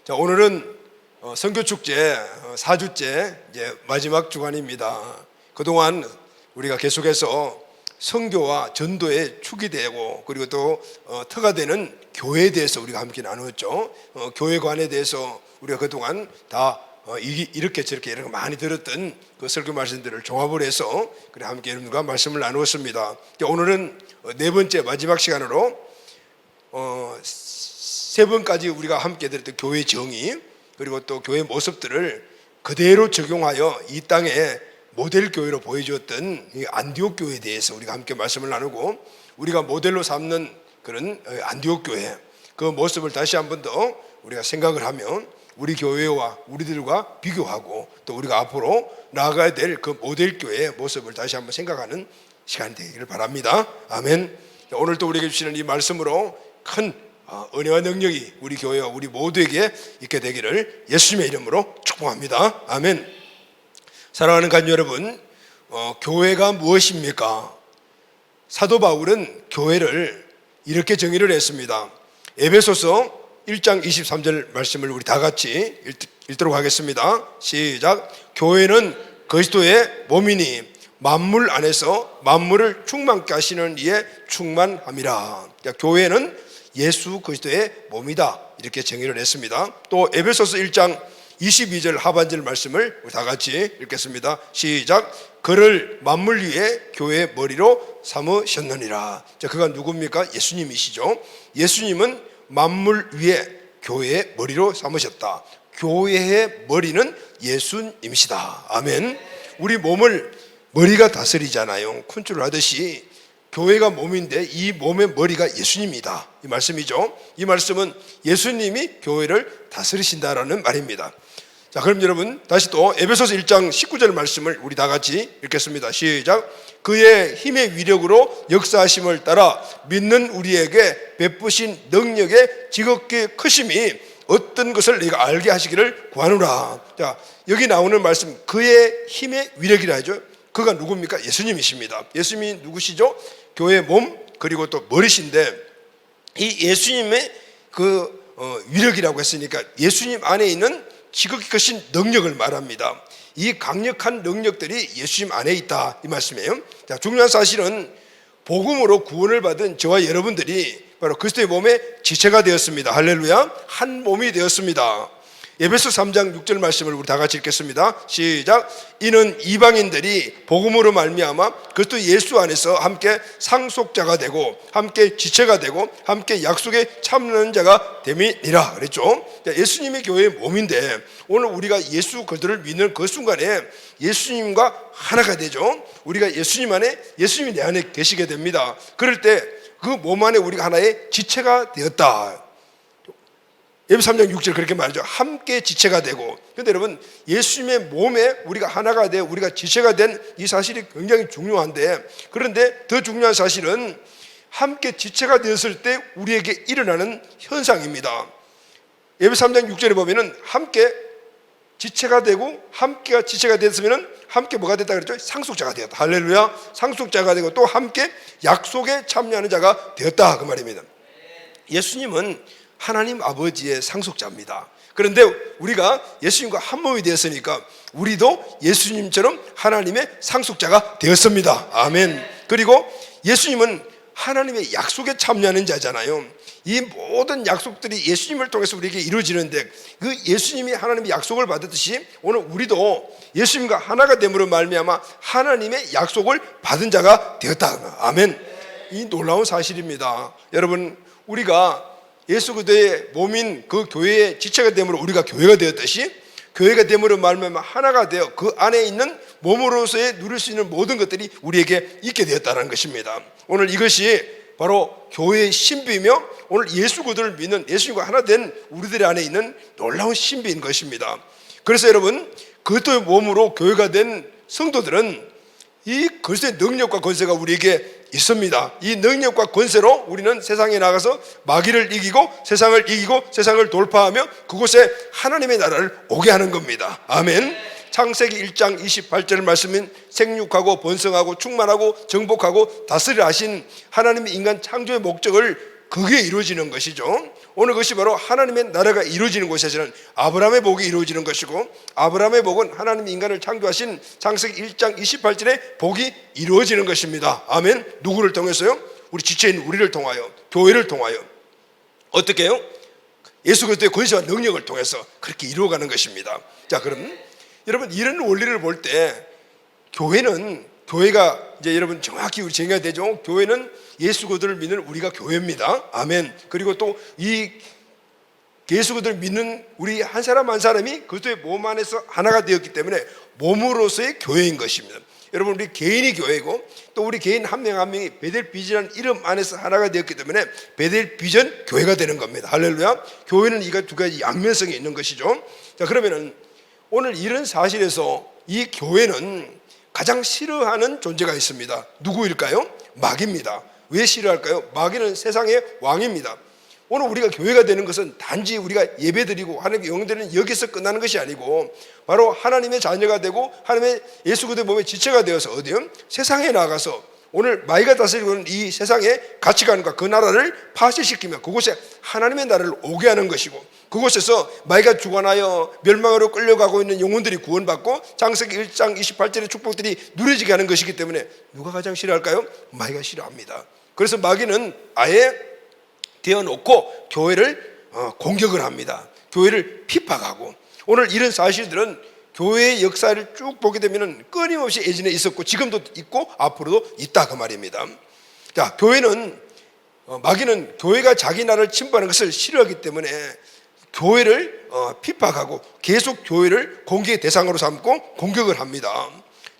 자, 오늘은 선교축제 4주째 이제 마지막 주간입니다. 그동안 우리가 계속해서 선교와 전도의 축이 되고 그리고 또 터가 되는 교회에 대해서 우리가 함께 나누었죠. 교회관에 대해서 우리가 그동안 다 이렇게 저렇게 이렇게 많이 들었던 그 설교 말씀들을 종합을 해서 그래 함께 여러분과 말씀을 나누었습니다. 오늘은 네 번째 마지막 시간으로 세 번까지 우리가 함께 들었던 교회 정의 그리고 또 교회 모습들을 그대로 적용하여 이 땅에 모델 교회로 보여주었던 이 안디옥 교회에 대해서 우리가 함께 말씀을 나누고 우리가 모델로 삼는 그런 안디옥 교회 그 모습을 다시 한 번 더 우리가 생각을 하면 우리 교회와 우리들과 비교하고 또 우리가 앞으로 나아가야 될 그 모델 교회의 모습을 다시 한번 생각하는 시간이 되기를 바랍니다. 아멘. 오늘 또 우리에게 주시는 이 말씀으로 큰 은혜와 능력이 우리 교회와 우리 모두에게 있게 되기를 예수님의 이름으로 축복합니다. 아멘. 사랑하는 간유 여러분, 교회가 무엇입니까? 사도 바울은 교회를 이렇게 정의를 했습니다. 에베소서 1장 23절 말씀을 우리 다 같이 읽도록 하겠습니다. 시작. 교회는 그리스도의 몸이니 만물 안에서 만물을 충만케 하시는 이의 충만함이라. 그러니까 교회는 예수 그리스도의 몸이다 이렇게 정의를 했습니다. 또 에베소서 1장 22절 하반절 말씀을 우리 다 같이 읽겠습니다. 시작. 그를 만물 위에 교회의 머리로 삼으셨느니라. 자, 그가 누굽니까? 예수님이시죠. 예수님은 만물 위에 교회의 머리로 삼으셨다. 교회의 머리는 예수님이시다. 아멘. 우리 몸을 머리가 다스리잖아요. 컨트롤 하듯이 교회가 몸인데 이 몸의 머리가 예수님이다 이 말씀이죠. 이 말씀은 예수님이 교회를 다스리신다라는 말입니다. 자, 그럼 여러분 다시 또 에베소서 1장 19절 말씀을 우리 다 같이 읽겠습니다. 시작. 그의 힘의 위력으로 역사하심을 따라 믿는 우리에게 베푸신 능력의 지극히 크심이 어떤 것을 내가 알게 하시기를 구하노라. 자, 여기 나오는 말씀 그의 힘의 위력이라 하죠. 그가 누굽니까? 예수님이십니다. 예수님이 누구시죠? 교회의 몸 그리고 또 머리신데 이 예수님의 그 위력이라고 했으니까 예수님 안에 있는 지극히 크신 능력을 말합니다. 이 강력한 능력들이 예수님 안에 있다 이 말씀이에요. 자, 중요한 사실은 복음으로 구원을 받은 저와 여러분들이 바로 그리스도의 몸의 지체가 되었습니다. 할렐루야. 한 몸이 되었습니다. 에베소 3장 6절 말씀을 우리 다 같이 읽겠습니다. 시작. 이는 이방인들이 복음으로 말미암아 그리스도 예수 안에서 함께 상속자가 되고 함께 지체가 되고 함께 약속에 참는 자가 됨이니라 그랬죠. 예수님의 교회의 몸인데 오늘 우리가 예수 그들을 믿는 그 순간에 예수님과 하나가 되죠. 우리가 예수님 안에 예수님이 내 안에 계시게 됩니다. 그럴 때 그 몸 안에 우리가 하나의 지체가 되었다. 에베소 3장 6절 그렇게 말하죠. 함께 지체가 되고. 그런데 여러분 예수님의 몸에 우리가 하나가 되어 우리가 지체가 된 이 사실이 굉장히 중요한데 그런데 더 중요한 사실은 함께 지체가 되었을 때 우리에게 일어나는 현상입니다. 에베소 3장 6절에 보면은 함께 지체가 되고 함께가 지체가 됐으면은 함께 뭐가 됐다 그랬죠? 상속자가 되었다. 할렐루야. 상속자가 되고 또 함께 약속에 참여하는 자가 되었다 그 말입니다. 예수님은 하나님 아버지의 상속자입니다. 그런데 우리가 예수님과 한 몸이 되었으니까 우리도 예수님처럼 하나님의 상속자가 되었습니다. 아멘. 그리고 예수님은 하나님의 약속에 참여하는 자잖아요. 이 모든 약속들이 예수님을 통해서 우리에게 이루어지는데 그 예수님이 하나님의 약속을 받았듯이 오늘 우리도 예수님과 하나가 됨으로 말미암아 하나님의 약속을 받은 자가 되었다. 아멘. 이 놀라운 사실입니다. 여러분 우리가 예수 그리스도의 몸인 그 교회의 지체가 됨으로 우리가 교회가 되었듯이 교회가 됨으로 말미암아 하나가 되어 그 안에 있는 몸으로서의 누릴 수 있는 모든 것들이 우리에게 있게 되었다는 것입니다. 오늘 이것이 바로 교회의 신비이며 오늘 예수 그리스도를 믿는 예수님과 하나 된 우리들 안에 있는 놀라운 신비인 것입니다. 그래서 여러분 그리스도의 몸으로 교회가 된 성도들은 이 그리스도의 능력과 권세가 우리에게 있습니다. 이 능력과 권세로 우리는 세상에 나가서 마귀를 이기고 세상을 돌파하며 그곳에 하나님의 나라를 오게 하는 겁니다. 아멘. 창세기 1장 28절 말씀인 생육하고 번성하고 충만하고 정복하고 다스리라 하신 하나님의 인간 창조의 목적을 그게 이루어지는 것이죠. 오늘 그것이 바로 하나님의 나라가 이루어지는 곳에서는 아브라함의 복이 이루어지는 것이고, 아브라함의 복은 하나님이 인간을 창조하신 창세기 1장 28절에 복이 이루어지는 것입니다. 아멘. 누구를 통해서요? 우리 지체인 우리를 통하여, 교회를 통하여. 어떻게 해요? 예수 그리스도의 권세와 능력을 통해서 그렇게 이루어가는 것입니다. 자, 그럼 여러분, 이런 원리를 볼 때 교회가 이제 여러분 정확히 우리 정해야 되죠. 교회는 예수 그리스도를 믿는 우리가 교회입니다. 아멘. 그리고 또 이 예수 그리스도를 믿는 우리 한 사람 한 사람이 그리스도의 몸 안에서 하나가 되었기 때문에 몸으로서의 교회인 것입니다. 여러분, 우리 개인이 교회고 또 우리 개인 한 명 한 명이 베델 비전이라는 이름 안에서 하나가 되었기 때문에 베델 비전 교회가 되는 겁니다. 할렐루야. 교회는 이가 두 가지 양면성이 있는 것이죠. 자, 그러면은 오늘 이런 사실에서 이 교회는 가장 싫어하는 존재가 있습니다. 누구일까요? 마귀입니다. 왜 싫어할까요? 마귀는 세상의 왕입니다. 오늘 우리가 교회가 되는 것은 단지 우리가 예배드리고 하나님의 영들은 여기서 끝나는 것이 아니고 바로 하나님의 자녀가 되고 하나님의 예수 그리스도의 몸의 지체가 되어서 어디요? 세상에 나가서 오늘 마귀가 다스리고 있는 이 세상의 가치관과 그 나라를 파쇄시키며 그곳에 하나님의 나라를 오게 하는 것이고, 그곳에서 마귀가 주관하여 멸망으로 끌려가고 있는 영혼들이 구원받고 창세기 1장 28절의 축복들이 누려지게 하는 것이기 때문에 누가 가장 싫어할까요? 마귀가 싫어합니다. 그래서 마귀는 아예 되어놓고 교회를 공격을 합니다. 교회를 핍박하고, 오늘 이런 사실들은 교회의 역사를 쭉 보게 되면 끊임없이 예전에 있었고 지금도 있고 앞으로도 있다 그 말입니다. 자, 마귀는 교회가 자기 나라를 침범하는 것을 싫어하기 때문에 교회를 핍박하고 계속 교회를 공격의 대상으로 삼고 공격을 합니다.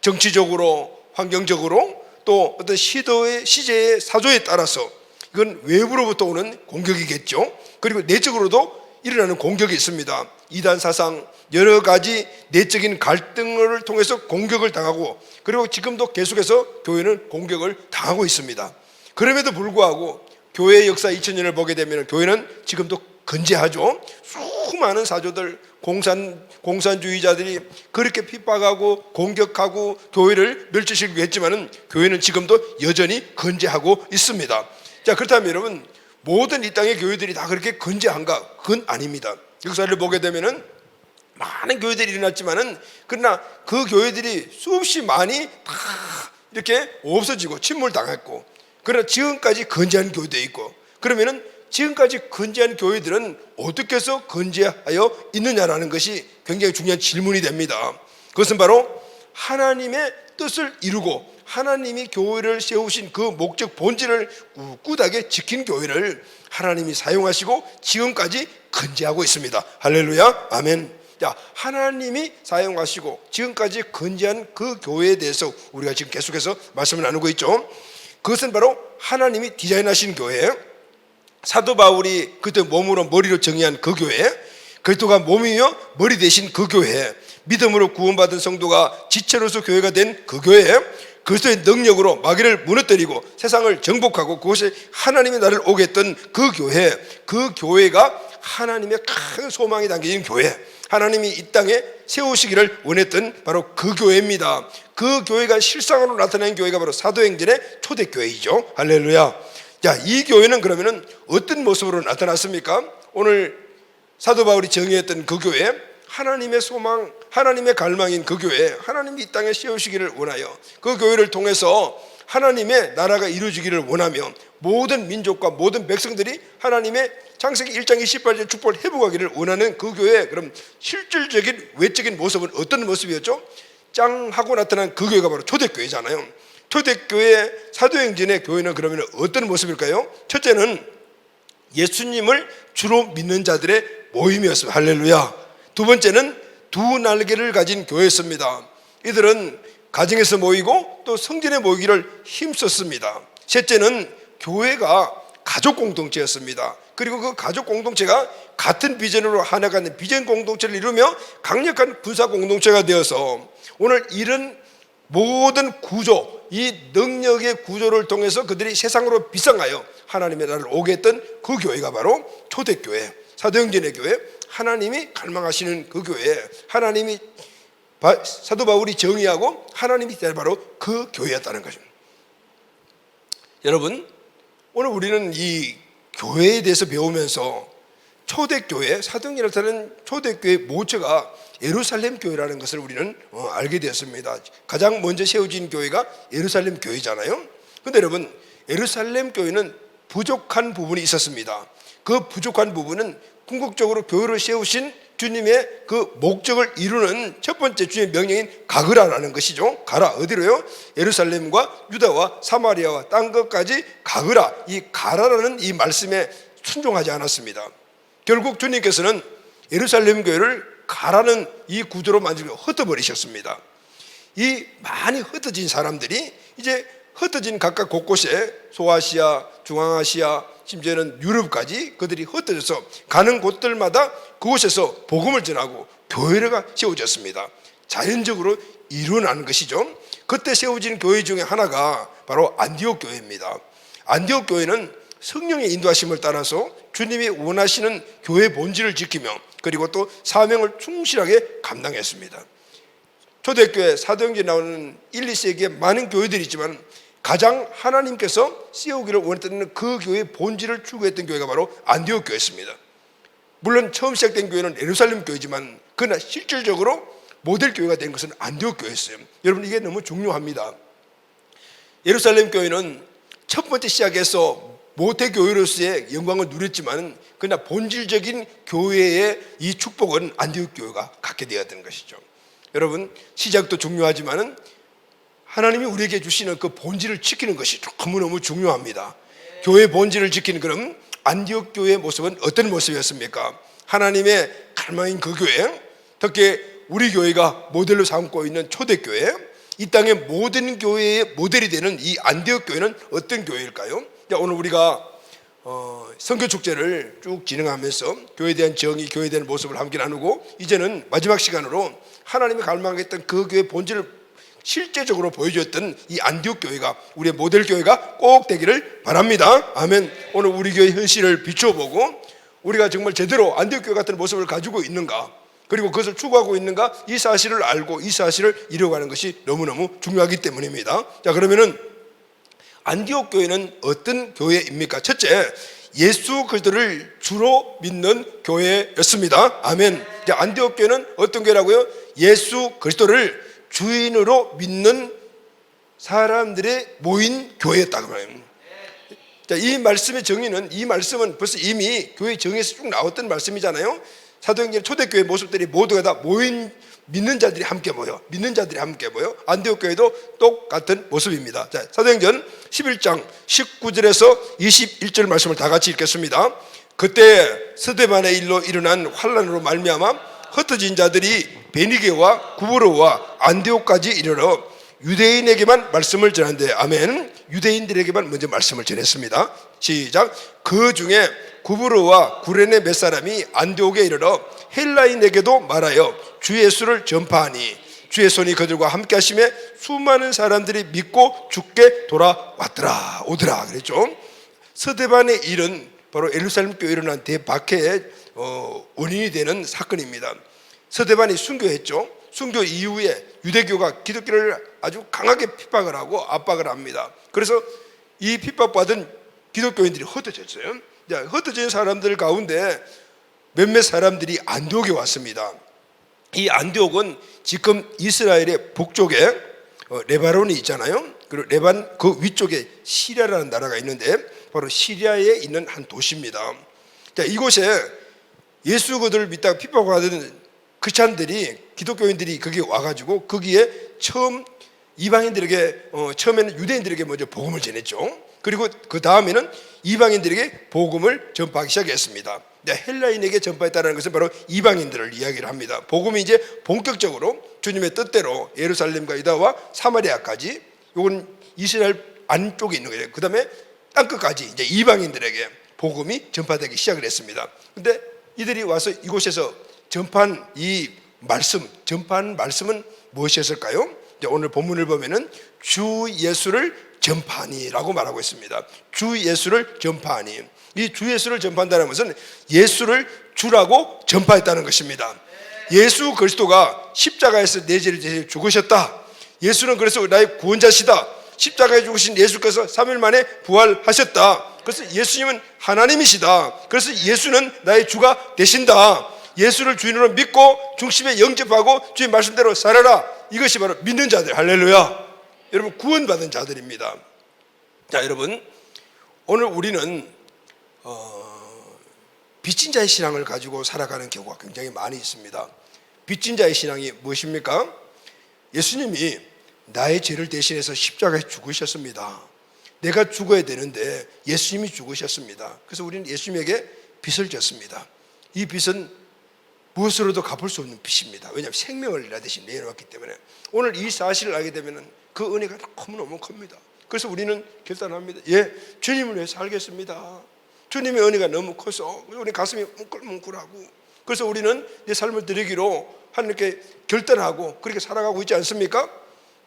정치적으로, 환경적으로, 또 어떤 시제의 사조에 따라서 이건 외부로부터 오는 공격이겠죠. 그리고 내적으로도 일어나는 공격이 있습니다. 이단 사상, 여러 가지 내적인 갈등을 통해서 공격을 당하고, 그리고 지금도 계속해서 교회는 공격을 당하고 있습니다. 그럼에도 불구하고 교회의 역사 2000년을 보게 되면 교회는 지금도 건재하죠. 수많은 사조들, 공산주의자들이 그렇게 핍박하고 공격하고 교회를 멸치시키고 했지만은 교회는 지금도 여전히 건재하고 있습니다. 자, 그렇다면 여러분, 모든 이 땅의 교회들이 다 그렇게 건재한가? 그건 아닙니다. 역사를 보게 되면은 많은 교회들이 일어났지만은, 그러나 그 교회들이 수없이 많이 다 이렇게 없어지고 침몰당했고, 그러나 지금까지 건재한 교회도 있고, 그러면은 지금까지 건재한 교회들은 어떻게 해서 건재하여 있느냐라는 것이 굉장히 중요한 질문이 됩니다. 그것은 바로 하나님의 뜻을 이루고 하나님이 교회를 세우신 그 목적 본질을 꿋꿋하게 지킨 교회를 하나님이 사용하시고 지금까지 건재하고 있습니다. 할렐루야, 아멘. 자, 하나님이 사용하시고 지금까지 건재한 그 교회에 대해서 우리가 지금 계속해서 말씀을 나누고 있죠. 그것은 바로 하나님이 디자인하신 교회예요. 사도 바울이 그때 몸으로 머리로 정의한 그 교회, 그리스도가 몸이며 머리 대신 그 교회, 믿음으로 구원받은 성도가 지체로서 교회가 된 그 교회, 그리스도의 능력으로 마귀를 무너뜨리고 세상을 정복하고 그곳에 하나님의 나라를 오게 했던 그 교회, 그 교회가 하나님의 큰 소망이 담긴 교회, 하나님이 이 땅에 세우시기를 원했던 바로 그 교회입니다. 그 교회가 실상으로 나타낸 교회가 바로 사도행전의 초대교회이죠. 할렐루야. 자, 이 교회는 그러면은 어떤 모습으로 나타났습니까? 오늘 사도 바울이 정의했던 그 교회, 하나님의 소망, 하나님의 갈망인 그 교회, 하나님이 이 땅에 세우시기를 원하여 그 교회를 통해서 하나님의 나라가 이루어지기를 원하며 모든 민족과 모든 백성들이 하나님의 창세기 1장 28절 축복을 회복하기를 원하는 그 교회, 그럼 실질적인 외적인 모습은 어떤 모습이었죠? 짱 하고 나타난 그 교회가 바로 초대교회잖아요. 초대교회 사도행전의 교회는 그러면 어떤 모습일까요? 첫째는 예수님을 주로 믿는 자들의 모임이었습니다. 할렐루야. 두 번째는 두 날개를 가진 교회였습니다. 이들은 가정에서 모이고 또 성전에 모이기를 힘썼습니다. 셋째는 교회가 가족 공동체였습니다. 그리고 그 가족 공동체가 같은 비전으로 하나가 있는 비전 공동체를 이루며 강력한 군사 공동체가 되어서 오늘 이런 모든 구조, 이 능력의 구조를 통해서 그들이 세상으로 비상하여 하나님의 나라를 오게 했던 그 교회가 바로 초대교회, 사도행전의 교회, 하나님이 갈망하시는 그 교회, 하나님이 사도 바울이 정의하고 하나님이 바로 그 교회였다는 것입니다. 여러분, 오늘 우리는 이 교회에 대해서 배우면서 초대교회, 사도행전에서는 초대교회 모처가 예루살렘 교회라는 것을 우리는 알게 되었습니다. 가장 먼저 세워진 교회가 예루살렘 교회잖아요. 그런데 여러분, 예루살렘 교회는 부족한 부분이 있었습니다. 그 부족한 부분은 궁극적으로 교회를 세우신 주님의 그 목적을 이루는 첫 번째 주의 명령인 가그라라는 것이죠. 가라, 어디로요? 예루살렘과 유다와 사마리아와 딴 것까지 가그라. 이 가라라는 이 말씀에 순종하지 않았습니다. 결국 주님께서는 예루살렘 교회를 가라는 이 구조로 만들고 흩어버리셨습니다. 이 많이 흩어진 사람들이 이제 흩어진 각각 곳곳에 소아시아, 중앙아시아, 심지어는 유럽까지 그들이 흩어져서 가는 곳들마다 그곳에서 복음을 전하고 교회가 세워졌습니다. 자연적으로 일어나는 것이죠. 그때 세워진 교회 중에 하나가 바로 안디옥 교회입니다. 안디옥 교회는 성령의 인도하심을 따라서 주님이 원하시는 교회 본질을 지키며 그리고 또 사명을 충실하게 감당했습니다. 초대교회, 사도행전에 나오는 1, 2세기에 많은 교회들이 있지만 가장 하나님께서 세우기를 원했던 그 교회의 본질을 추구했던 교회가 바로 안디옥 교회였습니다. 물론 처음 시작된 교회는 예루살렘 교회지만 그러나 실질적으로 모델 교회가 된 것은 안디옥 교회였어요. 여러분, 이게 너무 중요합니다. 예루살렘 교회는 첫 번째 시작에서 모태 교회로서의 영광을 누렸지만 그러나 본질적인 교회의 이 축복은 안디옥 교회가 갖게 되었던 것이죠. 여러분, 시작도 중요하지만 하나님이 우리에게 주시는 그 본질을 지키는 것이 너무너무 중요합니다. 교회 본질을 지키는, 그럼 안디옥 교회의 모습은 어떤 모습이었습니까? 하나님의 갈망인 그 교회, 특히 우리 교회가 모델로 삼고 있는 초대교회, 이 땅의 모든 교회의 모델이 되는 이 안디옥 교회는 어떤 교회일까요? 오늘 우리가 선교축제를 쭉 진행하면서 교회에 대한 정의, 교회에 대한 모습을 함께 나누고 이제는 마지막 시간으로 하나님이 갈망했던 그 교회의 본질을 실제적으로 보여주었던 이 안디옥 교회가 우리의 모델 교회가 꼭 되기를 바랍니다. 아멘. 오늘 우리 교회 현실을 비춰보고 우리가 정말 제대로 안디옥 교회 같은 모습을 가지고 있는가, 그리고 그것을 추구하고 있는가, 이 사실을 알고 이 사실을 이루어가는 것이 너무너무 중요하기 때문입니다. 자, 그러면은 안디옥 교회는 어떤 교회입니까? 첫째, 예수 그리스도를 주로 믿는 교회였습니다. 아멘. 자, 안디옥 교회는 어떤 교회라고요? 예수 그리스도를 주인으로 믿는 사람들의 모인 교회였다고 말해요. 자, 이 말씀의 정의는, 이 말씀은 벌써 이미 교회 정의에서 쭉 나왔던 말씀이잖아요. 사도행전 초대교회 모습들이 모두가 다 모인 믿는 자들이 함께 모여, 믿는 자들이 함께 모여. 안디옥 교회도 똑같은 모습입니다. 자, 사도행전 11장 19절에서 21절 말씀을 다 같이 읽겠습니다. 그때 스데반의 일로 일어난 환난으로 말미암아 흩어진 자들이 베니게와 구브로와 안디옥까지 이르러 유대인에게만 말씀을 전한대. 아멘. 유대인들에게만 먼저 말씀을 전했습니다. 시작. 그 중에 구브로와 구레네 몇 사람이 안디옥에 이르러 헬라인에게도 말하여 주 예수를 전파하니 주의 손이 그들과 함께 하심에 수많은 사람들이 믿고 주께 돌아왔더라. 오더라 그랬죠. 스데반의 일은 바로 예루살렘 교회에 일어난 대박해의 원인이 되는 사건입니다. 스데반이 순교했죠. 순교 이후에 유대교가 기독교를 아주 강하게 핍박을 하고 압박을 합니다. 그래서 이 핍박받은 기독교인들이 흩어졌어요. 흩어진 사람들 가운데 몇몇 사람들이 안디옥에 왔습니다. 이 안디옥은 지금 이스라엘의 북쪽에 레바논이 있잖아요. 그리고 레반 그 위쪽에 시리아라는 나라가 있는데 바로 시리아에 있는 한 도시입니다. 자, 이곳에 예수 그들을 믿다가 핍박받은 크리스찬들이, 기독교인들이 거기에 와가지고 거기에 처음 이방인들에게 처음에는 유대인들에게 먼저 복음을 전했죠. 그리고 그 다음에는 이방인들에게 복음을 전파하기 시작했습니다. 헬라인에게 전파했다는 것은 바로 이방인들을 이야기를 합니다. 복음이 이제 본격적으로 주님의 뜻대로 예루살렘과 유다와 사마리아까지, 이건 이스라엘 안쪽에 있는 거예요. 그 다음에 땅끝까지 이제 이방인들에게 복음이 전파되기 시작을 했습니다. 근데 이들이 와서 이곳에서 전파한 이 말씀, 전파한 말씀은 무엇이었을까요? 오늘 본문을 보면은 주 예수를 전파하니라고 말하고 있습니다. 주 예수를 전파하니. 이 주 예수를 전파한다는 것은 예수를 주라고 전파했다는 것입니다. 예수 그리스도가 십자가에서 내 죄를 대신 죽으셨다. 예수는 그래서 나의 구원자시다. 십자가에 죽으신 예수께서 3일 만에 부활하셨다. 그래서 예수님은 하나님이시다. 그래서 예수는 나의 주가 되신다. 예수를 주인으로 믿고 중심에 영접하고 주의 말씀대로 살아라. 이것이 바로 믿는 자들. 할렐루야. 여러분, 구원받은 자들입니다. 자, 여러분, 오늘 우리는 빚진 자의 신앙을 가지고 살아가는 경우가 굉장히 많이 있습니다. 빚진 자의 신앙이 무엇입니까? 예수님이 나의 죄를 대신해서 십자가에 죽으셨습니다. 내가 죽어야 되는데 예수님이 죽으셨습니다. 그래서 우리는 예수님에게 빚을 졌습니다. 이 빚은 무엇으로도 갚을 수 없는 빚입니다. 왜냐하면 생명을 대신 내놓았기 때문에. 오늘 이 사실을 알게 되면 그 은혜가 너무너무 큽니다. 그래서 우리는 결단합니다. 예, 주님을 위해 살겠습니다. 주님의 은혜가 너무 커서 우리 가슴이 뭉클뭉클하고, 그래서 우리는 내 삶을 드리기로 하나님께 결단하고 그렇게 살아가고 있지 않습니까?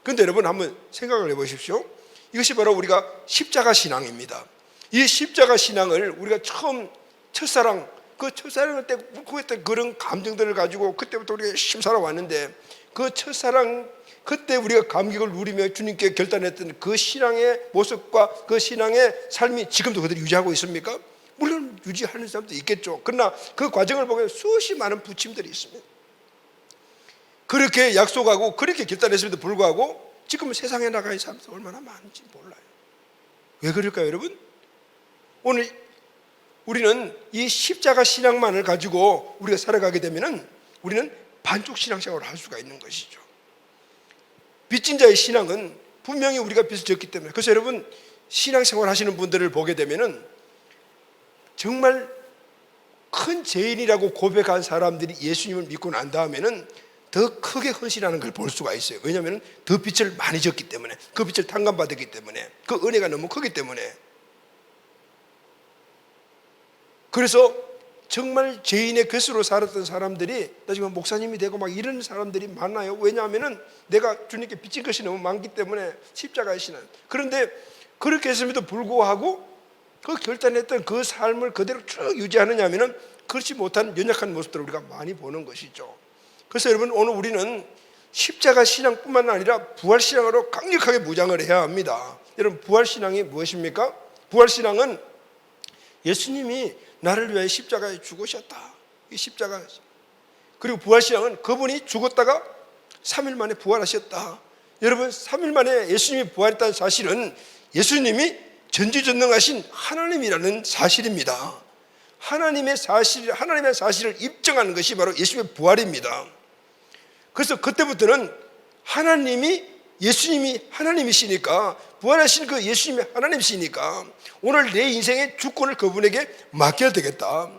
그런데 여러분, 한번 생각을 해보십시오. 이것이 바로 우리가 십자가 신앙입니다. 이 십자가 신앙을 우리가 처음 첫사랑, 그 첫사랑 때 묵고했던 그런 감정들을 가지고 그때부터 우리가 열심히 살아왔는데, 그 첫사랑 그때 우리가 감격을 누리며 주님께 결단했던 그 신앙의 모습과 그 신앙의 삶이 지금도 그대로 유지하고 있습니까? 물론 유지하는 사람도 있겠죠. 그러나 그 과정을 보면 수없이 많은 부침들이 있습니다. 그렇게 약속하고 그렇게 결단했음에도 불구하고 지금 세상에 나가 있는 사람들 얼마나 많은지 몰라요. 왜 그럴까요, 여러분? 오늘 우리는 이 십자가 신앙만을 가지고 우리가 살아가게 되면은 우리는 반쪽 신앙생활을 할 수가 있는 것이죠. 빚진 자의 신앙은 분명히 우리가 빚을 졌기 때문에. 그래서 여러분, 신앙생활 하시는 분들을 보게 되면은 정말 큰 죄인이라고 고백한 사람들이 예수님을 믿고 난 다음에는 더 크게 헌신하는 걸 볼 수가 있어요. 왜냐하면 더 빚을 많이 졌기 때문에, 그 빚을 탕감받았기 때문에, 그 은혜가 너무 크기 때문에. 그래서 정말 죄인의 뱃으로 살았던 사람들이 나중에 목사님이 되고 막 이런 사람들이 많아요. 왜냐하면 내가 주님께 빚진 것이 너무 많기 때문에. 십자가의 신앙. 그런데 그렇게 했음에도 불구하고 그 결단했던 그 삶을 그대로 쭉 유지하느냐 하면은 그렇지 못한 연약한 모습들을 우리가 많이 보는 것이죠. 그래서 여러분, 오늘 우리는 십자가 신앙뿐만 아니라 부활 신앙으로 강력하게 무장을 해야 합니다. 여러분, 부활 신앙이 무엇입니까? 부활 신앙은 예수님이 나를 위하여 십자가에 죽으셨다. 이 십자가. 그리고 부활 신앙은 그분이 죽었다가 3일 만에 부활하셨다. 여러분, 3일 만에 예수님이 부활했다는 사실은 예수님이 전지전능하신 하나님이라는 사실입니다. 하나님의 사실을 입증하는 것이 바로 예수님의 부활입니다. 그래서 그때부터는 예수님이 하나님이시니까, 부활하신 그 예수님이 하나님이시니까 오늘 내 인생의 주권을 그분에게 맡겨야 되겠다.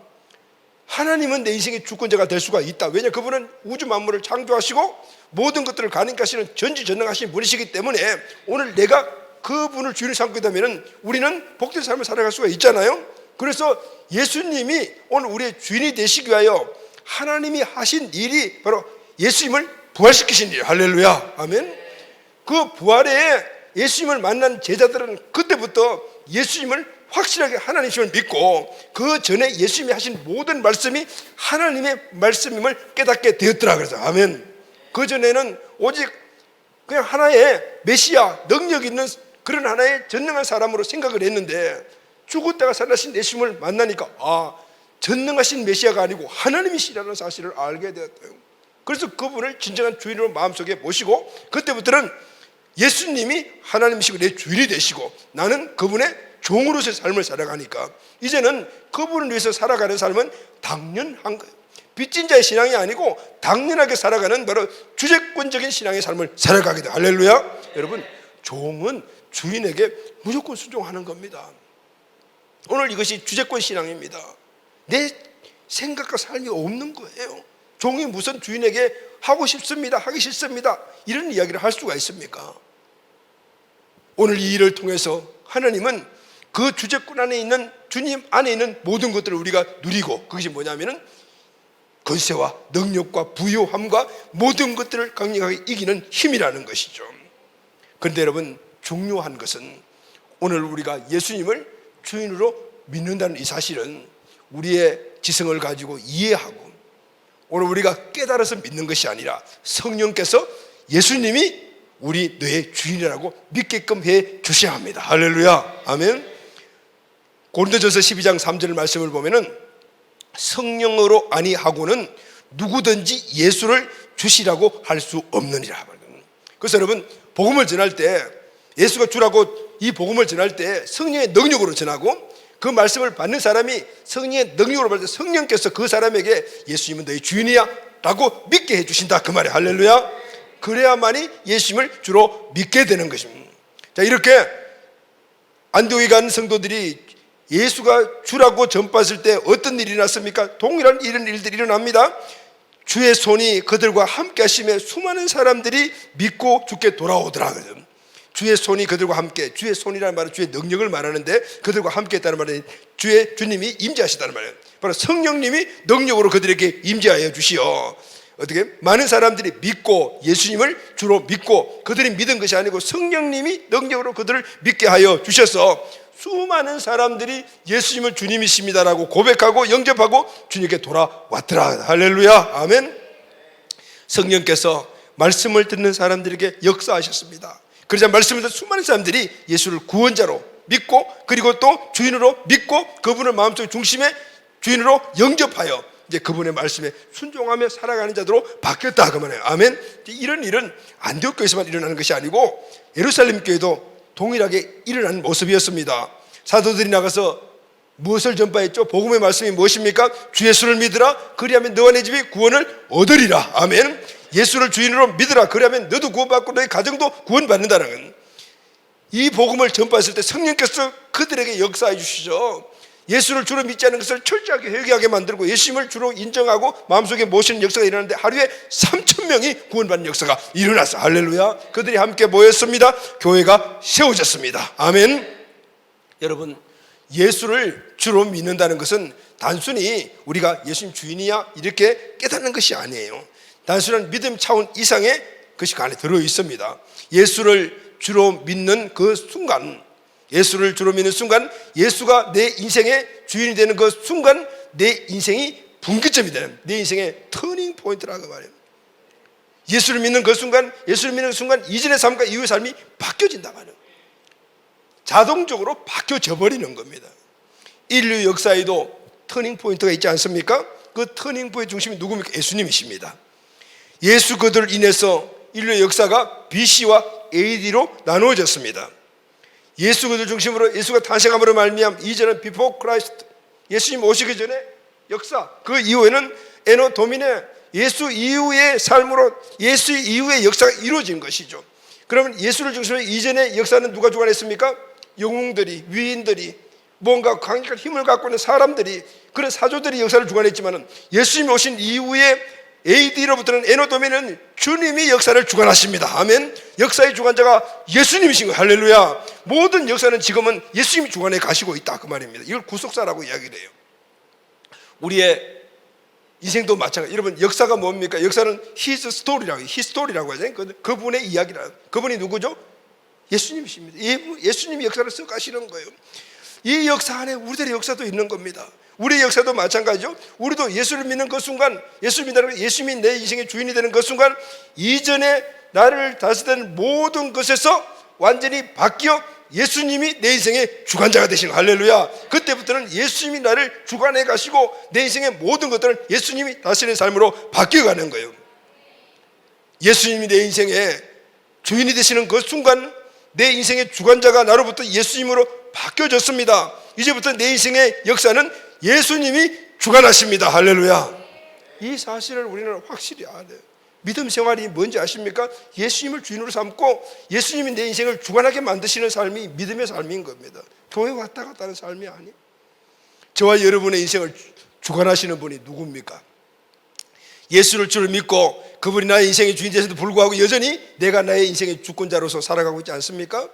하나님은 내 인생의 주권자가 될 수가 있다. 왜냐하면 그분은 우주 만물을 창조하시고 모든 것들을 가능하시는 전지전능하신 분이시기 때문에 오늘 내가 그분을 주인을 삼게 되면 우리는 복된 삶을 살아갈 수가 있잖아요. 그래서 예수님이 오늘 우리의 주인이 되시기 위하여 하나님이 하신 일이 바로 예수님을 부활시키신 일이에요. 할렐루야. 아멘. 그 부활에 예수님을 만난 제자들은 그때부터 예수님을 확실하게 하나님이심을 믿고 그 전에 예수님이 하신 모든 말씀이 하나님의 말씀임을 깨닫게 되었더라. 그래서 아멘. 그 전에는 오직 그냥 하나의 메시아, 능력 있는 그런 하나의 전능한 사람으로 생각을 했는데 죽었다가 살아나신 예수님을 만나니까 전능하신 메시아가 아니고 하나님이시라는 사실을 알게 되었대요. 그래서 그분을 진정한 주인으로 마음속에 모시고 그때부터는 예수님이 하나님이시고 내 주인이 되시고 나는 그분의 종으로서의 삶을 살아가니까 이제는 그분을 위해서 살아가는 삶은 당연한 거예요. 빚진 자의 신앙이 아니고 당연하게 살아가는 바로 주재권적인 신앙의 삶을 살아가게 돼요. 할렐루야. 여러분, 종은 주인에게 무조건 순종하는 겁니다. 오늘 이것이 주재권 신앙입니다. 내 생각과 삶이 없는 거예요. 종이 무슨 주인에게 하고 싶습니다, 하기 싫습니다 이런 이야기를 할 수가 있습니까? 오늘 이 일을 통해서 하나님은 그 주재권 안에 있는 주님 안에 있는 모든 것들을 우리가 누리고, 그것이 뭐냐면은 권세와 능력과 부요함과 모든 것들을 강력하게 이기는 힘이라는 것이죠. 그런데 여러분, 중요한 것은 오늘 우리가 예수님을 주인으로 믿는다는 이 사실은 우리의 지성을 가지고 이해하고 오늘 우리가 깨달아서 믿는 것이 아니라 성령께서 예수님이 너의 주인이라고 믿게끔 해 주셔야 합니다. 할렐루야. 아멘. 고린도전서 12장 3절 말씀을 보면은 성령으로 아니하고는 누구든지 예수를 주시라고 할 수 없느니라. 그래서 여러분, 복음을 전할 때, 예수가 주라고 이 복음을 전할 때 성령의 능력으로 전하고, 그 말씀을 받는 사람이 성령의 능력으로 받을 때 성령께서 그 사람에게 예수님은 너희 주인이야 라고 믿게 해주신다, 그 말이에요. 할렐루야. 그래야만이 예수님을 주로 믿게 되는 것입니다. 자, 이렇게 안디옥에 간 성도들이 예수가 주라고 전파했을 때 어떤 일이 났습니까? 동일한 이런 일들이 일어납니다. 주의 손이 그들과 함께 하심에 수많은 사람들이 믿고 주께 돌아오더라. 주의 손이 그들과 함께, 주의 손이라는 말은 주의 능력을 말하는데, 그들과 함께 했다는 말은 주님이 임재하시다는 말이에요. 바로 성령님이 능력으로 그들에게 임재하여 주시어 어떻게 많은 사람들이 믿고, 예수님을 주로 믿고, 그들이 믿은 것이 아니고 성령님이 능력으로 그들을 믿게 하여 주셔서 수많은 사람들이 예수님을 주님이십니다라고 고백하고 영접하고 주님께 돌아왔더라. 할렐루야. 아멘. 성령께서 말씀을 듣는 사람들에게 역사하셨습니다. 그러자 말씀을 듣는 수많은 사람들이 예수를 구원자로 믿고, 그리고 또 주인으로 믿고, 그분을 마음속 중심에 주인으로 영접하여 이제 그분의 말씀에 순종하며 살아가는 자들로 바뀌었다, 그 말이에요. 아멘. 이런 일은 안디옥 교회에서만 일어나는 것이 아니고 예루살렘 교회도 동일하게 일어나는 모습이었습니다. 사도들이 나가서 무엇을 전파했죠? 복음의 말씀이 무엇입니까? 주 예수를 믿으라, 그리하면 너와 내 집이 구원을 얻으리라. 아멘. 예수를 주인으로 믿으라, 그리하면 너도 구원받고 너희 가정도 구원받는다는 건, 이 복음을 전파했을 때 성령께서 그들에게 역사해 주시죠. 예수를 주로 믿지 않는 것을 철저하게 회개하게 만들고 예수님을 주로 인정하고 마음속에 모시는 역사가 일어나는데, 하루에 3,000명이 구원받는 역사가 일어났어. 할렐루야. 그들이 함께 모였습니다. 교회가 세워졌습니다. 아멘. 여러분, 예수를 주로 믿는다는 것은 단순히 우리가 예수님 주인이야 이렇게 깨닫는 것이 아니에요. 단순한 믿음 차원 이상의 것이 그 안에 들어 있습니다. 예수를 주로 믿는 그 순간, 예수를 주로 믿는 순간, 예수가 내 인생의 주인이 되는 그 순간, 내 인생이 분기점이 되는, 내 인생의 터닝 포인트라고 말해요. 예수를 믿는 그 순간, 예수를 믿는 그 순간, 이전의 삶과 이후의 삶이 바뀌어진다 말이에요. 자동적으로 바뀌어져 버리는 겁니다. 인류 역사에도 터닝 포인트가 있지 않습니까? 그 터닝 포인트 중심이 누굽니까? 예수님이십니다. 예수 그들을 인해서 인류의 역사가 BC와 AD로 나누어졌습니다. 예수 그들 중심으로, 예수가 탄생함으로 말미암 이전은 비포 크라이스트, 예수님 오시기 전에 역사, 그 이후에는 에노 도미네, 예수 이후의 삶으로, 예수 이후의 역사가 이루어진 것이죠. 그러면 예수를 중심으로 이전의 역사는 누가 주관했습니까? 영웅들이, 위인들이, 뭔가 강력한 힘을 갖고 있는 사람들이, 그런 사조들이 역사를 주관했지만, 예수님이 오신 이후에 AD로부터는 에노도미는 주님이 역사를 주관하십니다. 아멘. 역사의 주관자가 예수님이신 거예요. 할렐루야. 모든 역사는 지금은 예수님이 주관해 가시고 있다, 그 말입니다. 이걸 구속사라고 이야기를 해요. 우리의 인생도 마찬가지. 여러분, 역사가 뭡니까? 역사는 His story라고 해요. 히스토리라고 하잖아요. 그분의 이야기라. 그분이 누구죠? 예수님이십니다. 예수님이 역사를 써 가시는 거예요. 이 역사 안에 우리들의 역사도 있는 겁니다. 우리의 역사도 마찬가지죠. 우리도 예수를 믿는 그 순간, 예수를 믿는, 예수님이 내 인생의 주인이 되는 그 순간, 이전에 나를 다스리는 모든 것에서 완전히 바뀌어 예수님이 내 인생의 주관자가 되신 거예요. 할렐루야. 그때부터는 예수님이 나를 주관해 가시고 내 인생의 모든 것들은 예수님이 다스리는 삶으로 바뀌어가는 거예요. 예수님이 내 인생의 주인이 되시는 그 순간, 내 인생의 주관자가 나로부터 예수님으로 바뀌어졌습니다. 이제부터 내 인생의 역사는 예수님이 주관하십니다. 할렐루야. 이 사실을 우리는 확실히 알아요. 믿음 생활이 뭔지 아십니까? 예수님을 주인으로 삼고 예수님이 내 인생을 주관하게 만드시는 삶이 믿음의 삶인 겁니다. 교회 왔다 갔다 하는 삶이 아니에요. 저와 여러분의 인생을 주관하시는 분이 누굽니까? 예수를 주로 믿고 그분이 나의 인생의 주인 되셔도 불구하고 여전히 내가 나의 인생의 주권자로서 살아가고 있지 않습니까?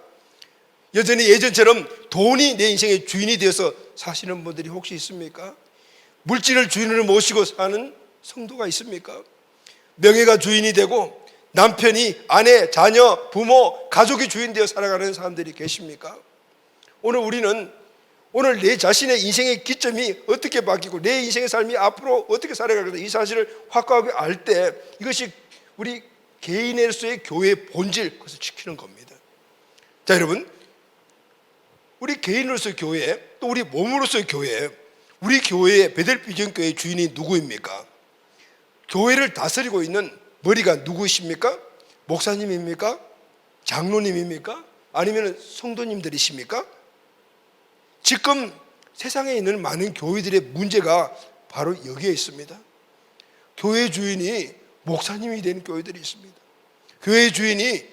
여전히 예전처럼 돈이 내 인생의 주인이 되어서 사시는 분들이 혹시 있습니까? 물질을 주인으로 모시고 사는 성도가 있습니까? 명예가 주인이 되고 남편이, 아내, 자녀, 부모, 가족이 주인 되어 살아가는 사람들이 계십니까? 오늘 내 자신의 인생의 기점이 어떻게 바뀌고 내 인생의 삶이 앞으로 어떻게 살아가겠다, 이 사실을 확고하게 알 때 이것이 우리 개인으로서의 교회의 본질, 그것을 지키는 겁니다. 자, 여러분, 우리 개인으로서의 교회, 또 우리 몸으로서의 교회, 우리 교회의 베델 비전교회의 주인이 누구입니까? 교회를 다스리고 있는 머리가 누구십니까? 목사님입니까? 장로님입니까? 아니면 성도님들이십니까? 지금 세상에 있는 많은 교회들의 문제가 바로 여기에 있습니다. 교회 주인이 목사님이 된 교회들이 있습니다. 교회 주인이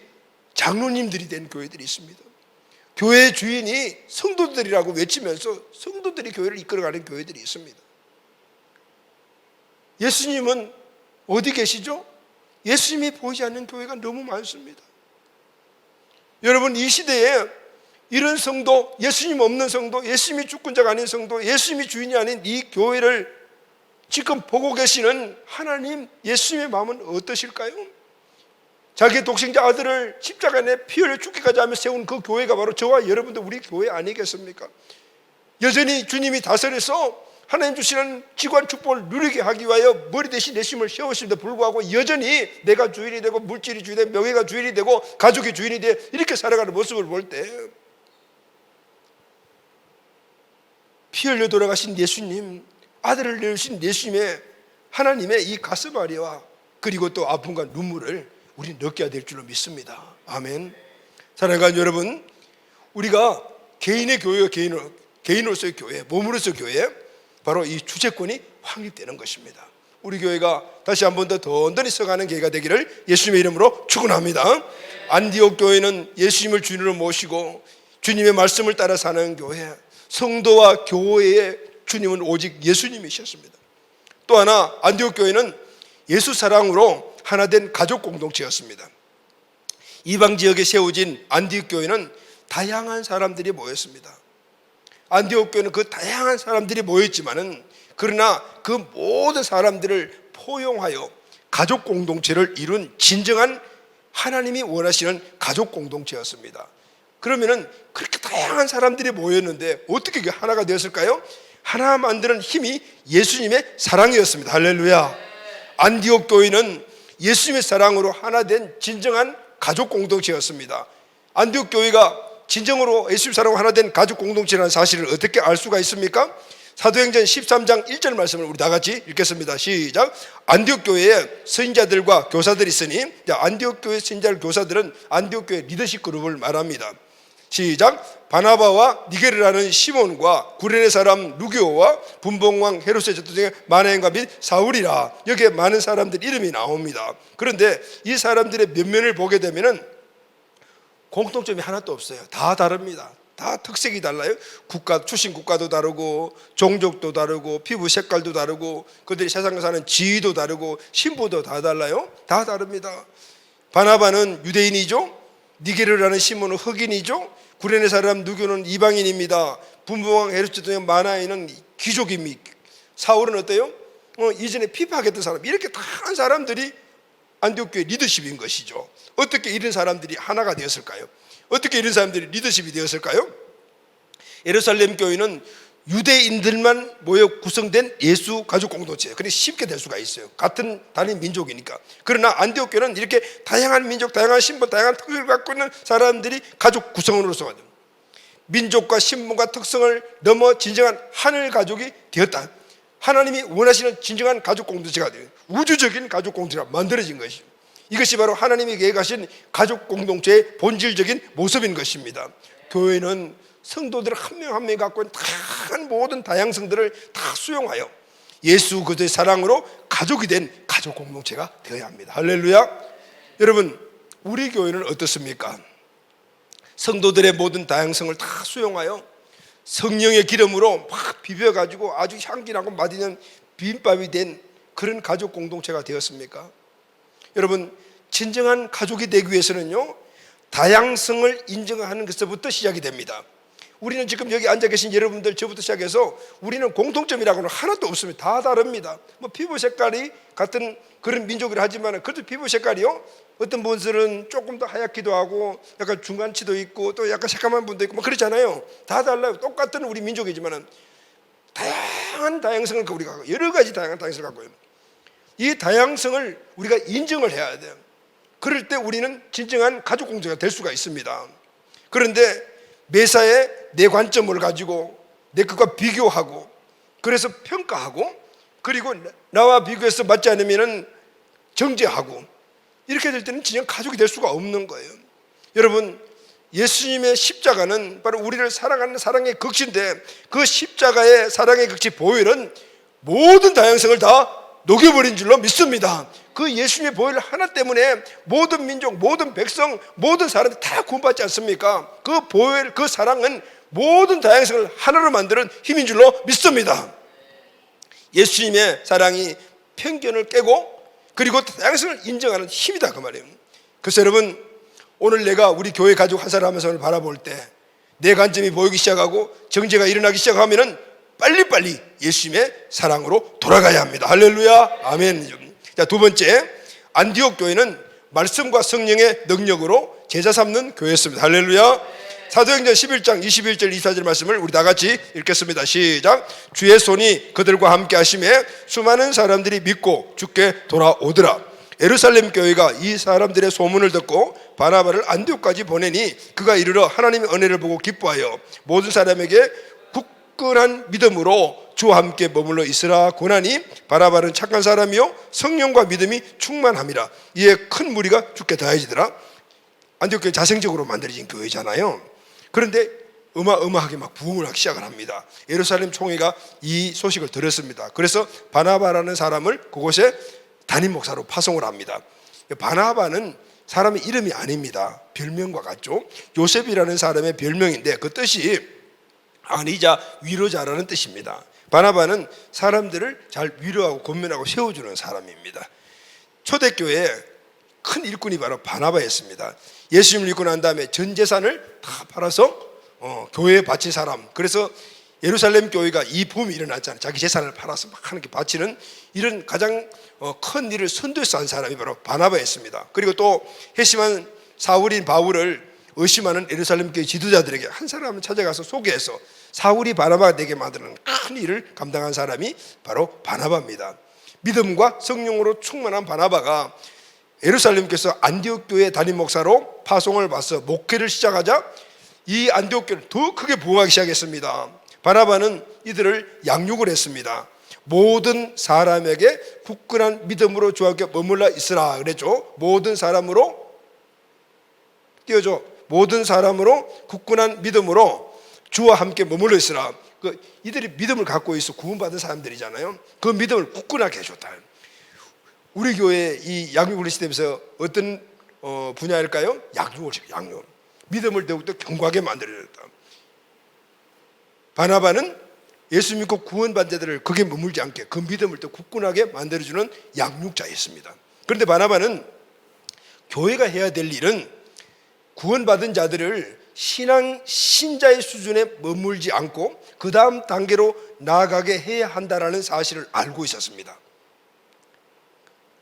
장로님들이 된 교회들이 있습니다. 교회 주인이 성도들이라고 외치면서 성도들이 교회를 이끌어가는 교회들이 있습니다. 예수님은 어디 계시죠? 예수님이 보이지 않는 교회가 너무 많습니다. 여러분, 이 시대에 이런 성도, 예수님 없는 성도, 예수님이 주권자가 아닌 성도, 예수님이 주인이 아닌 이 교회를 지금 보고 계시는 하나님, 예수님의 마음은 어떠실까요? 자기의 독생자 아들을 십자가에 내 피 흘려 죽기까지 하며 세운 그 교회가 바로 저와 여러분들 우리 교회 아니겠습니까? 여전히 주님이 다스려서 하나님 주시는 기관 축복을 누리게 하기 위하여 머리 대신 내심을 세우심에도 불구하고 여전히 내가 주인이 되고 물질이 주인이 되고 명예가 주인이 되고 가족이 주인이 돼 이렇게 살아가는 모습을 볼 때 피 흘려 돌아가신 예수님, 아들을 내주신 예수님의 하나님의 이 가슴앓이와 그리고 또 아픔과 눈물을 우리 느껴야 될 줄로 믿습니다. 아멘. 사랑하는 여러분, 우리가 개인의 교회, 개인으로서의 교회, 몸으로서의 교회, 바로 이 주체권이 확립되는 것입니다. 우리 교회가 다시 한 번 더 든든히 서가는 교회가 되기를 예수님의 이름으로 축원합니다. 안디옥 교회는 예수님을 주인으로 모시고 주님의 말씀을 따라 사는 교회, 성도와 교회의 주님은 오직 예수님이셨습니다. 또 하나, 안디옥 교회는 예수 사랑으로 하나 된 가족 공동체였습니다. 이방 지역에 세워진 안디옥 교회는 다양한 사람들이 모였습니다. 안디옥 교회는 그 다양한 사람들이 모였지만은 그러나 그 모든 사람들을 포용하여 가족 공동체를 이룬 진정한 하나님이 원하시는 가족 공동체였습니다. 그러면은 그렇게 다양한 사람들이 모였는데 어떻게 그게 하나가 되었을까요? 하나 만드는 힘이 예수님의 사랑이었습니다. 할렐루야. 안디옥 교회는 예수님의 사랑으로 하나 된 진정한 가족 공동체였습니다. 안디옥 교회가 진정으로 예수님 사랑으로 하나 된 가족 공동체라는 사실을 어떻게 알 수가 있습니까? 사도행전 13장 1절 말씀을 우리 다 같이 읽겠습니다. 시작. 안디옥 교회에 선지자들과 교사들이 있으니, 안디옥 교회 선지자 교사들은 안디옥 교회 리더십 그룹을 말합니다. 시작. 바나바와 니게르라는 시몬과 구레네 사람 루기오와 분봉왕 헤롯의 젖도 중에 마나행과 및 사울이라. 여기에 많은 사람들 이름이 나옵니다. 그런데 이 사람들의 면면을 보게 되면은 공통점이 하나도 없어요. 다 다릅니다. 다 특색이 달라요. 출신 국가도 다르고 종족도 다르고 피부 색깔도 다르고 그들이 세상에 사는 지위도 다르고 신부도 다 달라요. 다 다릅니다. 바나바는 유대인이죠. 니게르라는 시몬은 흑인이죠. 구레네 사람 누교는 이방인입니다. 분봉왕 헤롯 등 마나에는 귀족입니다. 사울은 어때요? 이전에 피파했던 사람, 이렇게 다한 사람들이 안디옥 교회 리더십인 것이죠. 어떻게 이런 사람들이 하나가 되었을까요? 어떻게 이런 사람들이 리더십이 되었을까요? 예루살렘 교회는 유대인들만 모여 구성된 예수 가족 공동체예요. 그래서 쉽게 될 수가 있어요. 같은 단일 민족이니까. 그러나 안디옥 교회는 이렇게 다양한 민족, 다양한 신분, 다양한 특성을 갖고 있는 사람들이 가족 구성원으로서 민족과 신분과 특성을 넘어 진정한 하늘 가족이 되었다. 하나님이 원하시는 진정한 가족 공동체가 돼요. 우주적인 가족 공동체가 만들어진 것이죠. 이것이 바로 하나님이 계획하신 가족 공동체의 본질적인 모습인 것입니다. 교회는 성도들 한 명 한 명이 갖고 있는 다양한 모든 다양성들을 다 수용하여 예수 그리스도의 사랑으로 가족이 된 가족 공동체가 되어야 합니다. 할렐루야. 여러분, 우리 교회는 어떻습니까? 성도들의 모든 다양성을 다 수용하여 성령의 기름으로 막 비벼가지고 아주 향기나고 맛있는 비빔밥이 된 그런 가족 공동체가 되었습니까? 여러분, 진정한 가족이 되기 위해서는요, 다양성을 인정하는 것부터 시작이 됩니다. 우리는 지금 여기 앉아 계신 여러분들 저부터 시작해서 우리는 공통점이라고는 하나도 없습니다. 다 다릅니다. 뭐 피부 색깔이 같은 그런 민족이라 하지만 그래도 피부 색깔이요, 어떤 분들은 조금 더 하얗기도 하고 약간 중간치도 있고 또 약간 새까만 분도 있고 뭐 그렇잖아요. 다 달라요. 똑같은 우리 민족이지만 다양한 다양성을 우리가 여러 가지 다양한 다양성을 갖고 있는, 이 다양성을 우리가 인정을 해야 돼요. 그럴 때 우리는 진정한 가족 공동체가 될 수가 있습니다. 그런데 매사에 내 관점을 가지고 내 것과 비교하고 그래서 평가하고 그리고 나와 비교해서 맞지 않으면 정죄하고 이렇게 될 때는 진정 가족이 될 수가 없는 거예요. 여러분, 예수님의 십자가는 바로 우리를 사랑하는 사랑의 극치인데 그 십자가의 사랑의 극치 보혈은 모든 다양성을 다 녹여버린 줄로 믿습니다. 그 예수님의 보혈 하나 때문에 모든 민족, 모든 백성, 모든 사람들이 다 구원받지 않습니까? 그 보혈, 그 사랑은 모든 다양성을 하나로 만드는 힘인 줄로 믿습니다. 예수님의 사랑이 편견을 깨고 그리고 다양성을 인정하는 힘이다 그 말이에요. 그래서 여러분, 오늘 내가 우리 교회 가족 한 사람 한 사람을 바라볼 때 내 관점이 보이기 시작하고 정죄가 일어나기 시작하면은 빨리빨리 예수님의 사랑으로 돌아가야 합니다. 할렐루야, 아멘. 자, 두 번째, 안디옥 교회는 말씀과 성령의 능력으로 제자 삼는 교회였습니다. 할렐루야. 사도행전 11장 21절 24절 말씀을 우리 다 같이 읽겠습니다. 시작. 주의 손이 그들과 함께 하심에 수많은 사람들이 믿고 주께 돌아오더라. 예루살렘 교회가 이 사람들의 소문을 듣고 바나바를 안디옥까지 보내니 그가 이르러 하나님의 은혜를 보고 기뻐하여 모든 사람에게 굳건한 믿음으로 주와 함께 머물러 있으라 고나니 바나바는 착한 사람이요 성령과 믿음이 충만함이라. 이에 큰 무리가 주께 더해지더라. 안디옥 교회 자생적으로 만들어진 교회잖아요. 그런데 어마어마하게 막 부흥을 하기 시작을 합니다. 예루살렘 총회가 이 소식을 들었습니다. 그래서 바나바라는 사람을 그곳에 담임 목사로 파송을 합니다. 바나바는 사람의 이름이 아닙니다. 별명과 같죠. 요셉이라는 사람의 별명인데 그 뜻이 안위자, 위로자라는 뜻입니다. 바나바는 사람들을 잘 위로하고 권면하고 세워주는 사람입니다. 초대교회의 큰 일꾼이 바로 바나바였습니다. 예수님을 믿고 난 다음에 전 재산을 다 팔아서 교회에 바친 사람. 그래서 예루살렘 교회가 이 붐이 일어났잖아요. 자기 재산을 팔아서 막 하는 게 바치는 이런 가장 큰 일을 선도해서 한 사람이 바로 바나바였습니다. 그리고 또 회심한 사울인 바울을 의심하는 예루살렘 교회 지도자들에게 한 사람을 찾아가서 소개해서 사울이 바나바가 되게 만드는 큰 일을 감당한 사람이 바로 바나바입니다. 믿음과 성령으로 충만한 바나바가 예루살렘 교회에서 안디옥 교회 담임 목사로 파송을 받아서 목회를 시작하자 이 안디옥 교회를 더 크게 부흥하기 시작했습니다. 바나바는 이들을 양육을 했습니다. 모든 사람에게 굳건한 믿음으로 주와 함께 머물러 있으라 그랬죠. 모든 사람으로 띄워줘. 모든 사람으로 굳건한 믿음으로 주와 함께 머물러 있으라. 이들이 믿음을 갖고 있어 구원받은 사람들이잖아요. 그 믿음을 굳건하게 해줬다. 우리 교회 이 양육을 시대에서 어떤 분야일까요? 양육을 시켜. 양육. 믿음을 더욱더 견고하게 만들어줬다. 바나바는 예수 믿고 구원받은 자들을 거기에 머물지 않게 그 믿음을 더 굳건하게 만들어주는 양육자였습니다. 그런데 바나바는 교회가 해야 될 일은 구원받은 자들을 신자의 수준에 머물지 않고 그 다음 단계로 나아가게 해야 한다는 사실을 알고 있었습니다.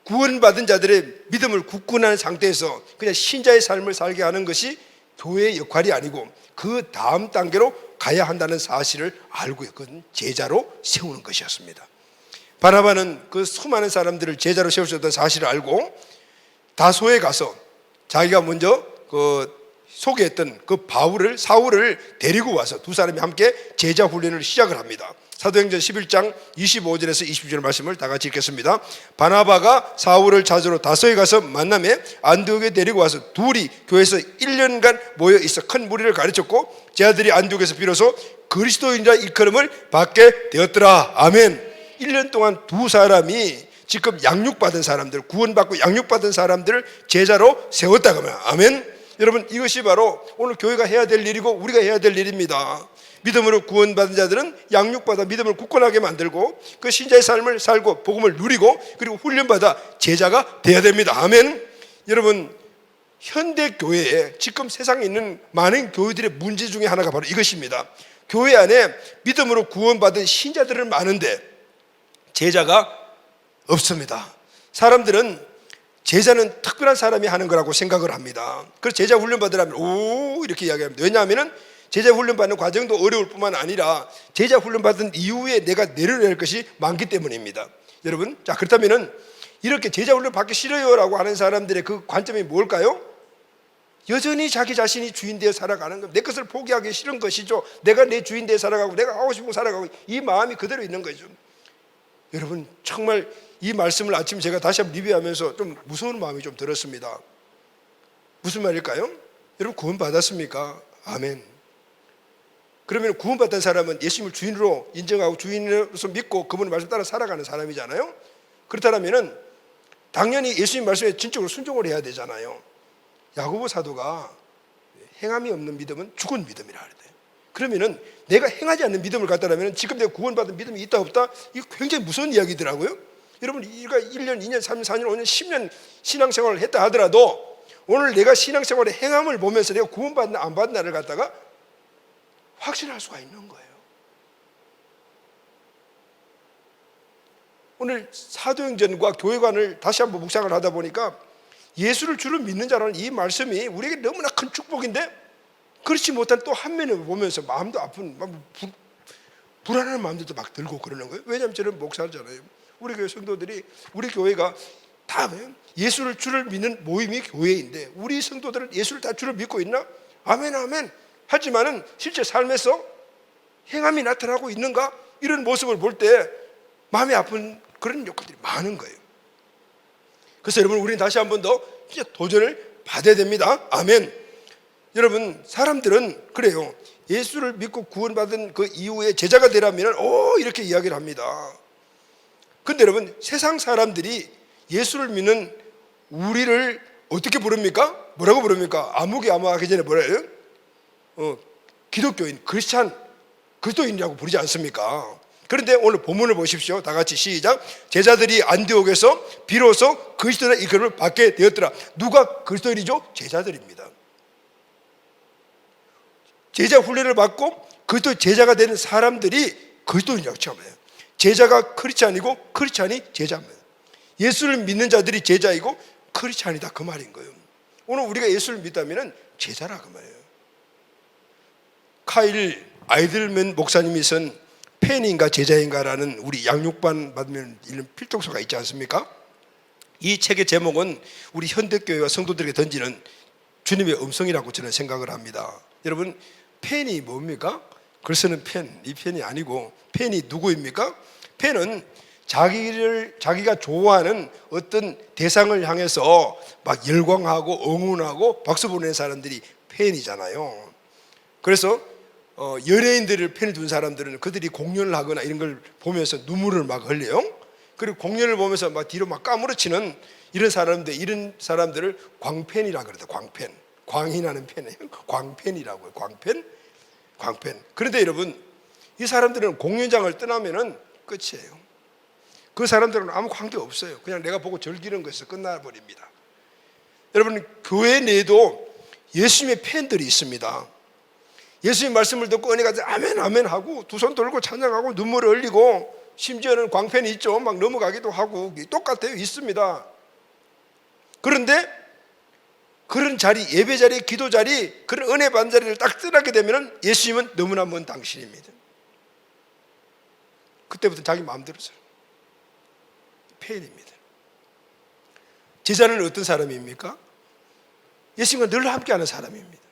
구원받은 자들의 믿음을 굳건한 상태에서 그냥 신자의 삶을 살게 하는 것이 교회의 역할이 아니고 그 다음 단계로 가야 한다는 사실을 알고 그건 제자로 세우는 것이었습니다. 바나바는 그 수많은 사람들을 제자로 세울 수 있다는 사실을 알고 다소에 가서 자기가 먼저 소개했던 그 사울을 데리고 와서 두 사람이 함께 제자 훈련을 시작을 합니다. 사도행전 11장 25절에서 20절 말씀을 다 같이 읽겠습니다. 바나바가 사울을 찾으러 다소에 가서 만남에 안디옥에 데리고 와서 둘이 교회에서 1년간 모여 있어 큰 무리를 가르쳤고 제자들이 안디옥에서 비로소 그리스도인이라 일컬음을 받게 되었더라. 아멘. 1년 동안 두 사람이 지금 양육받은 사람들, 구원받고 양육받은 사람들을 제자로 세웠다 그러면 아멘. 여러분, 이것이 바로 오늘 교회가 해야 될 일이고 우리가 해야 될 일입니다. 믿음으로 구원받은 자들은 양육받아 믿음을 굳건하게 만들고 그 신자의 삶을 살고 복음을 누리고 그리고 훈련받아 제자가 돼야 됩니다. 아멘. 여러분, 현대 교회에 지금 세상에 있는 많은 교회들의 문제 중에 하나가 바로 이것입니다. 교회 안에 믿음으로 구원받은 신자들은 많은데 제자가 없습니다. 사람들은 제자는 특별한 사람이 하는 거라고 생각을 합니다. 그래서 제자 훈련 받으라면 오 이렇게 이야기합니다. 왜냐하면 제자 훈련 받는 과정도 어려울 뿐만 아니라 제자 훈련 받은 이후에 내가 내려야 할 것이 많기 때문입니다. 여러분, 자 그렇다면은 이렇게 제자 훈련 받기 싫어요라고 하는 사람들의 그 관점이 뭘까요? 여전히 자기 자신이 주인 되어 살아가는 겁니다. 내 것을 포기하기 싫은 것이죠. 내가 내 주인 되어 살아가고 내가 하고 싶은 거 살아가고 이 마음이 그대로 있는 거죠. 여러분 정말 이 말씀을 아침 제가 다시 한번 리뷰하면서 좀 무서운 마음이 좀 들었습니다. 무슨 말일까요? 여러분 구원받았습니까? 아멘. 그러면 구원받은 사람은 예수님을 주인으로 인정하고 주인으로서 믿고 그분의 말씀 따라 살아가는 사람이잖아요. 그렇다면 당연히 예수님 말씀에 진적으로 순종을 해야 되잖아요. 야고보 사도가 행함이 없는 믿음은 죽은 믿음이라 그래요. 그러면은 내가 행하지 않는 믿음을 갖다라면 지금 내가 구원받은 믿음이 있다 없다? 이거 굉장히 무서운 이야기더라고요. 여러분 우리가 1년, 2년, 3년, 4년, 5년, 10년 신앙생활을 했다 하더라도 오늘 내가 신앙생활의 행함을 보면서 내가 구원받나 안 받나를 갖다가 확신할 수가 있는 거예요. 오늘 사도행전과 교회관을 다시 한번 묵상을 하다 보니까 예수를 주로 믿는 자라는 이 말씀이 우리에게 너무나 큰 축복인데 그렇지 못한 또 한 면을 보면서 마음도 아픈 막 불안한 마음들도 막 들고 그러는 거예요. 왜냐하면 저는 목사잖아요. 우리 교회 성도들이 우리 교회가 다 예수를 주를 믿는 모임이 교회인데 우리 성도들은 예수를 다 주를 믿고 있나? 아멘 아멘. 하지만은 실제 삶에서 행함이 나타나고 있는가? 이런 모습을 볼 때 마음이 아픈 그런 욕구들이 많은 거예요. 그래서 여러분 우리는 다시 한 번 더 도전을 받아야 됩니다. 아멘. 여러분 사람들은 그래요. 예수를 믿고 구원받은 그 이후에 제자가 되라면 이렇게 이야기를 합니다. 근데 여러분 세상 사람들이 예수를 믿는 우리를 어떻게 부릅니까? 뭐라고 부릅니까? 아무개아무하기 전에 뭐라 해요? 기독교인, 크리스찬, 그리스도인이라고 부르지 않습니까? 그런데 오늘 본문을 보십시오. 다 같이 시작. 제자들이 안디옥에서 비로소 그리스도의 이름을 받게 되었더라. 누가 그리스도인이죠? 제자들입니다. 제자 훈련을 받고 그리스도 제자가 되는 사람들이 그리스도인이라고 처음해요. 제자가 크리스찬이고 크리스찬이 제자입니다. 예수를 믿는 자들이 제자이고 크리스찬이다 그 말인 거예요. 오늘 우리가 예수를 믿다면 제자라 그 말이에요. 카일 아이들맨 목사님이 쓴 팬인가 제자인가라는 우리 양육반 받으면 읽는 필독서가 있지 않습니까? 이 책의 제목은 우리 현대교회와 성도들에게 던지는 주님의 음성이라고 저는 생각을 합니다. 여러분 팬이 뭡니까? 글 쓰는 팬, 이 팬이 아니고 팬이 누구입니까? 팬은 자기가 좋아하는 어떤 대상을 향해서 막 열광하고 응원하고 박수 보내는 사람들이 팬이잖아요. 그래서 연예인들을 팬을 둔 사람들은 그들이 공연을 하거나 이런 걸 보면서 눈물을 막 흘려요. 그리고 공연을 보면서 막 뒤로 막 까무러치는 이런 사람들을 광팬이라고 그래요. 광팬. 광이 나는 팬이에요. 광팬이라고요. 광팬. 그런데 여러분 이 사람들은 공연장을 떠나면은 끝이에요. 그 사람들은 아무 관계 없어요. 그냥 내가 보고 즐기는 것에서 끝나버립니다. 여러분 교회 내에도 예수님의 팬들이 있습니다. 예수님 말씀을 듣고 은혜가 아멘 아멘 하고 두 손 들고 찬양하고 눈물을 흘리고 심지어는 광팬이 있죠. 막 넘어가기도 하고 똑같아요. 있습니다. 그런데 그런 자리, 예배 자리, 기도 자리, 그런 은혜 받는 자리를 딱 떠나게 되면 예수님은 너무나 먼 당신입니다. 그때부터 자기 마음대로 살아요. 팬입니다. 제자는 어떤 사람입니까? 예수님과 늘 함께하는 사람입니다.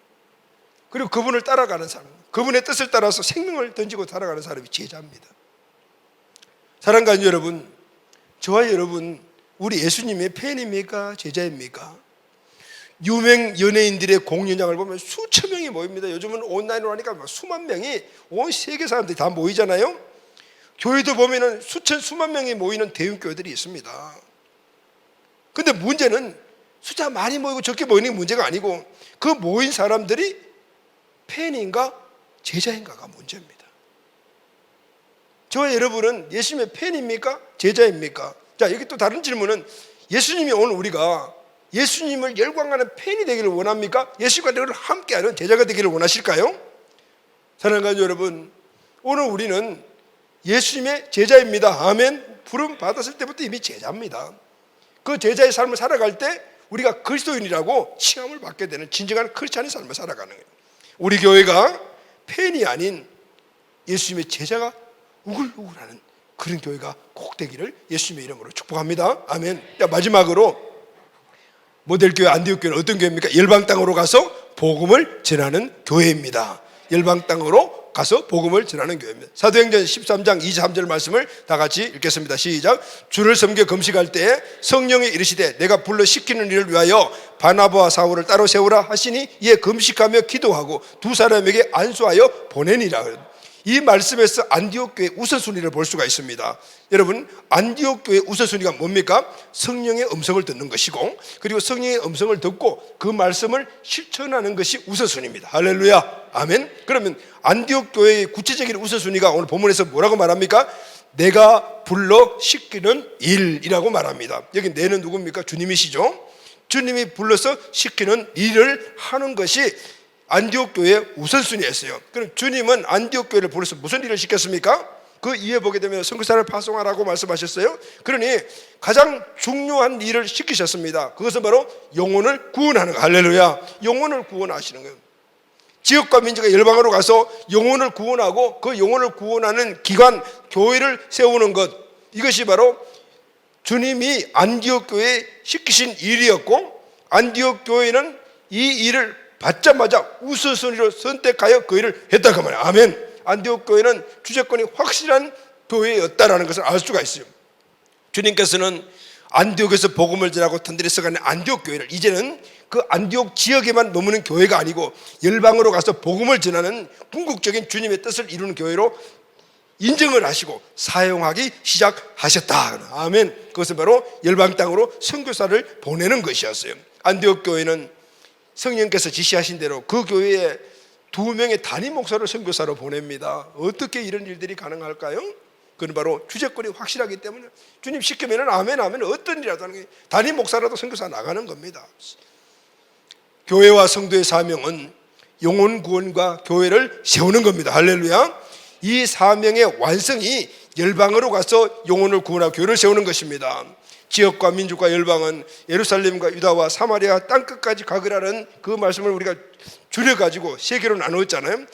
그리고 그분을 따라가는 사람, 그분의 뜻을 따라서 생명을 던지고 살아가는 사람이 제자입니다. 사랑하는 여러분, 저와 여러분 우리 예수님의 팬입니까? 제자입니까? 유명 연예인들의 공연장을 보면 수천 명이 모입니다. 요즘은 온라인으로 하니까 수만 명이 온 세계 사람들이 다 모이잖아요. 교회도 보면은 수만 명이 모이는 대형 교회들이 있습니다. 근데 문제는 숫자 많이 모이고 적게 모이는 게 문제가 아니고 그 모인 사람들이 팬인가 제자인가가 문제입니다. 저와 여러분은 예수님의 팬입니까? 제자입니까? 자, 여기 또 다른 질문은 예수님이 오늘 우리가 예수님을 열광하는 팬이 되기를 원합니까? 예수님과 늘 함께하는 제자가 되기를 원하실까요? 사랑하는 여러분, 오늘 우리는 예수님의 제자입니다. 아멘. 부름 받았을 때부터 이미 제자입니다. 그 제자의 삶을 살아갈 때 우리가 그리스도인이라고 칭함을 받게 되는 진정한 크리스찬의 삶을 살아가는 거예요. 우리 교회가 팬이 아닌 예수님의 제자가 우글우글하는 그런 교회가 꼭 되기를 예수님의 이름으로 축복합니다. 아멘. 마지막으로 모델교회 안디옥 교회는 어떤 교회입니까? 열방 땅으로 가서 복음을 전하는 교회입니다. 열방 땅으로 가서 복음을 전하는 교회입니다. 사도행전 13장 23절 말씀을 다 같이 읽겠습니다. 시작. 주를 섬겨 금식할 때에 성령이 이르시되 내가 불러 시키는 일을 위하여 바나바와 사울을 따로 세우라 하시니 이에 금식하며 기도하고 두 사람에게 안수하여 보내니라. 이 말씀에서 안디옥 교회의 우선순위를 볼 수가 있습니다. 여러분, 안디옥 교회의 우선순위가 뭡니까? 성령의 음성을 듣는 것이고, 그리고 성령의 음성을 듣고 그 말씀을 실천하는 것이 우선순위입니다. 할렐루야, 아멘. 그러면 안디옥 교회의 구체적인 우선순위가 오늘 본문에서 뭐라고 말합니까? 내가 불러 시키는 일이라고 말합니다. 여기 내는 누굽니까? 주님이시죠. 주님이 불러서 시키는 일을 하는 것이 안디옥 교회의 우선순위였어요. 그럼 주님은 안디옥 교회를 불러서 무슨 일을 시켰습니까? 그 이에 보게 되면 선교사를 파송하라고 말씀하셨어요. 그러니 가장 중요한 일을 시키셨습니다. 그것은 바로 영혼을 구원하는 거. 할렐루야. 영혼을 구원하시는 거예요. 지역과 민족의 열방으로 가서 영혼을 구원하고 그 영혼을 구원하는 기관, 교회를 세우는 것, 이것이 바로 주님이 안디옥 교회에 시키신 일이었고, 안디옥 교회는 이 일을 받자마자 우선순위로 선택하여 그 일을 했다 그 말이에요. 아멘. 안디옥 교회는 주재권이 확실한 교회였다라는 것을 알 수가 있어요. 주님께서는 안디옥에서 복음을 전하고 든든히 써가는 안디옥 교회를 이제는 그 안디옥 지역에만 머무는 교회가 아니고 열방으로 가서 복음을 전하는 궁극적인 주님의 뜻을 이루는 교회로 인정을 하시고 사용하기 시작하셨다. 아멘. 그것은 바로 열방 땅으로 선교사를 보내는 것이었어요. 안디옥 교회는 성령께서 지시하신 대로 그 교회에 2명의 단임 목사를 선교사로 보냅니다. 어떻게 이런 일들이 가능할까요? 그건 바로 주재권이 확실하기 때문에 주님 시키면 아멘 하면 어떤 일이라도 하는 게 단임 목사라도 선교사 나가는 겁니다. 교회와 성도의 사명은 영혼 구원과 교회를 세우는 겁니다. 할렐루야. 이 사명의 완성이 열방으로 가서 영혼을 구원하고 교회를 세우는 것입니다. 지역과 민족과 열방은 예루살렘과 유다와 사마리아 땅끝까지 가거라는 그 말씀을 우리가 줄여가지고 세 개로 나누었잖아요.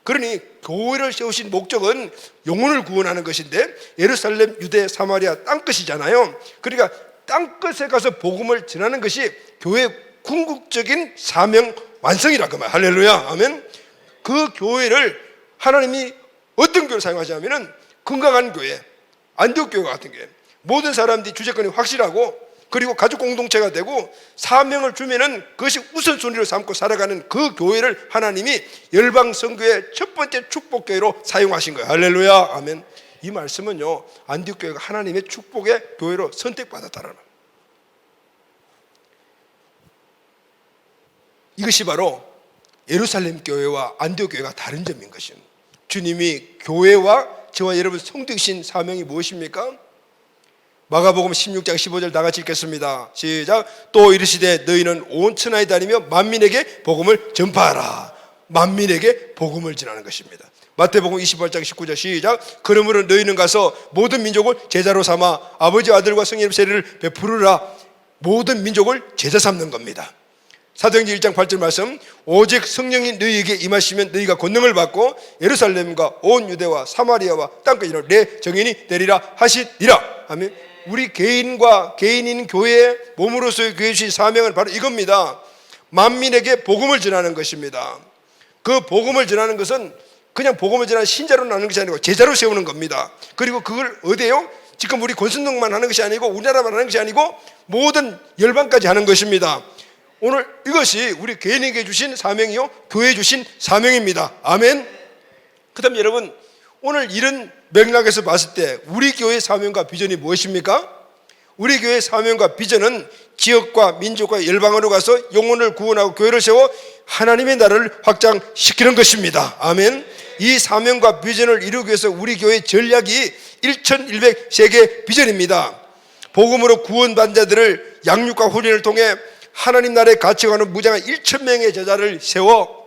그러니 교회를 세우신 목적은 영혼을 구원하는 것인데 예루살렘, 유대, 사마리아 땅끝이잖아요. 그러니까 땅끝에 가서 복음을 전하는 것이 교회의 궁극적인 사명 완성이라고 말. 할렐루야, 아멘. 그 교회를 하나님이 어떤 교회를 사용하자면은 건강한 교회, 안디옥 교회 같은 교회. 모든 사람들이 주재권이 확실하고 그리고 가족 공동체가 되고 사명을 주면은 그것이 우선순위로 삼고 살아가는 그 교회를 하나님이 열방 선교의 첫 번째 축복교회로 사용하신 거예요. 할렐루야, 아멘. 이 말씀은요, 안디옥 교회가 하나님의 축복의 교회로 선택받았다는 거예요. 이것이 바로 예루살렘 교회와 안디옥 교회가 다른 점인 것입니다. 주님이 교회와 저와 여러분 성도이신 사명이 무엇입니까? 마가복음 16장 15절 나같이 읽겠습니다. 시작. 또 이르시되 너희는 온 천하에 다니며 만민에게 복음을 전파하라. 만민에게 복음을 전하는 것입니다. 마태복음 28장 19절 시작. 그러므로 너희는 가서 모든 민족을 제자로 삼아 아버지 아들과 성령의 세례를 베푸르라. 모든 민족을 제자 삼는 겁니다. 사도행전 1장 8절 말씀. 오직 성령이 너희에게 임하시면 너희가 권능을 받고 예루살렘과 온 유대와 사마리아와 땅끝 이르러 내 정인이 되리라 하시니라. 아멘. 우리 개인과 개인인 교회의 몸으로서의 교회 주신 사명은 바로 이겁니다. 만민에게 복음을 전하는 것입니다. 그 복음을 전하는 것은 그냥 복음을 전하는 신자로 나누는 것이 아니고 제자로 세우는 겁니다. 그리고 그걸 어디에요? 지금 우리 권순동만 하는 것이 아니고 우리나라만 하는 것이 아니고 모든 열방까지 하는 것입니다. 오늘 이것이 우리 개인에게 주신 사명이요, 교회에 주신 사명입니다. 아멘. 그 다음 여러분, 오늘 이런 맥락에서 봤을 때 우리 교회의 사명과 비전이 무엇입니까? 우리 교회의 사명과 비전은 지역과 민족과 열방으로 가서 영혼을 구원하고 교회를 세워 하나님의 나라를 확장시키는 것입니다. 아멘. 이 사명과 비전을 이루기 위해서 우리 교회의 전략이 1100세계 비전입니다. 복음으로 구원받은 자들을 양육과 훈련을 통해 하나님 나라에 갇혀가는 무장한 1000명의 제자를 세워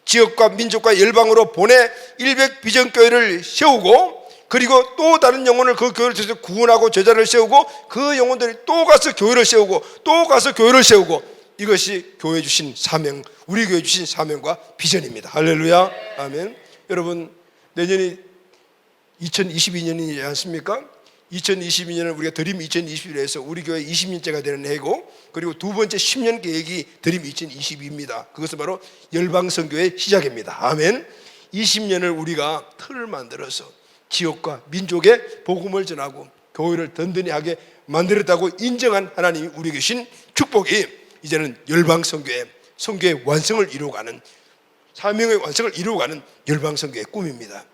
지역과 민족과 열방으로 보내 100 비전교회를 세우고 그리고 또 다른 영혼을 그 교회를 통해서 구원하고 제자를 세우고 그 영혼들이 또 가서 교회를 세우고 또 가서 교회를 세우고 이것이 교회 주신 사명, 우리 교회 주신 사명과 비전입니다. 할렐루야, 아멘. 여러분, 내년이 2022년이지 않습니까? 2022년은 우리가 드림 2021에서 우리 교회 20년째가 되는 해고, 그리고 두 번째 10년 계획이 드림 2022입니다. 그것은 바로 열방선교의 시작입니다. 아멘. 20년을 우리가 틀을 만들어서 지역과 민족에 복음을 전하고 교회를 든든히 하게 만들었다고 인정한 하나님이 우리에게 주신 축복이 이제는 열방선교의 선교의 완성을 이루어가는, 사명의 완성을 이루어가는 열방선교의 꿈입니다.